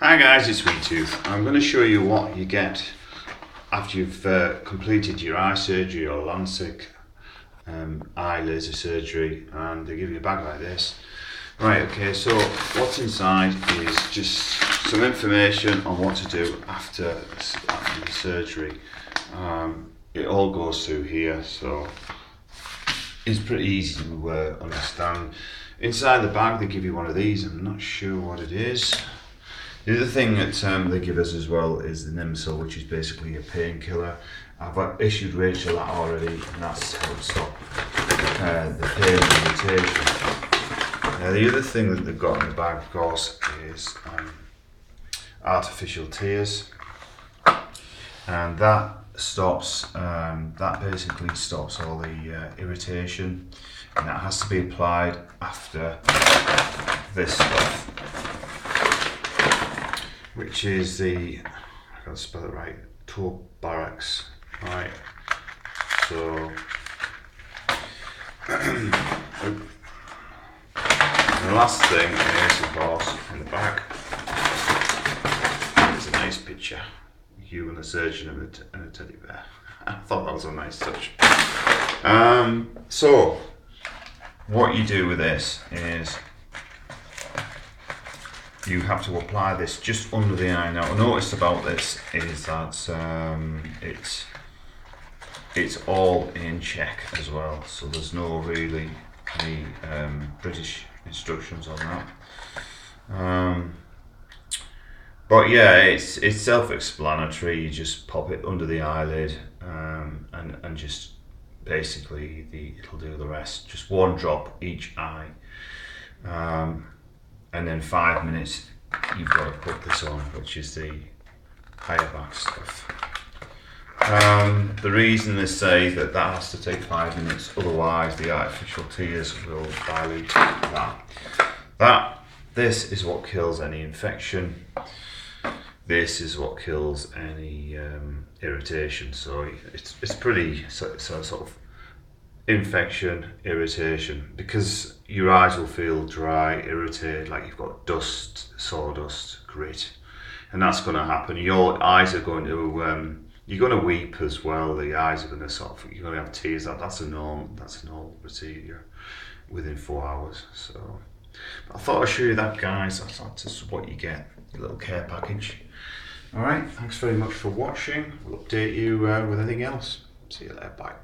Hi guys, it's Sweet Tooth. I'm going to show you what you get after you've completed your eye surgery or Lasik eye laser surgery, and they give you a bag like this. Right, okay, so what's inside is just some information on what to do after the surgery. It all goes through here, so it's pretty easy to understand. Inside the bag they give you one of these. I'm not sure what it is. The other thing that they give us as well is the Nimso, which is basically a painkiller. I've issued Rachel that already, and that's helped stop the pain and irritation. Now the other thing that they've got in the bag, of course, is artificial tears, and that stops. That basically stops all the irritation, and that has to be applied after this stuff, which is the, I can't spell it right, Duovize, right? So the last thing is, of course, in the back, it's a nice picture, you and the surgeon and a teddy bear. I thought that was a nice touch. So what you do with this is you have to apply this just under the eye. Now, what I noticed about this is that it's all in Czech as well, so there's no really any British instructions on that. But yeah, it's self-explanatory. You just pop it under the eyelid, and just basically it'll do the rest. Just one drop each eye. And then 5 minutes you've got to put this on, which is the higher back stuff. The reason they say that has to take 5 minutes, otherwise the artificial tears will dilute that. This is what kills any infection. This is what kills any irritation. So it's pretty sort of infection, irritation, because your eyes will feel dry, irritated, like you've got dust, sawdust, grit, and that's going to happen. Your eyes are going to you're going to weep as well. The eyes are going to you're going to have tears. That's a normal procedure within 4 hours. So I thought I'd show you that, guys. That's what you get, your little care package. All right, thanks very much for watching. We'll update you with anything else. See you later, bye.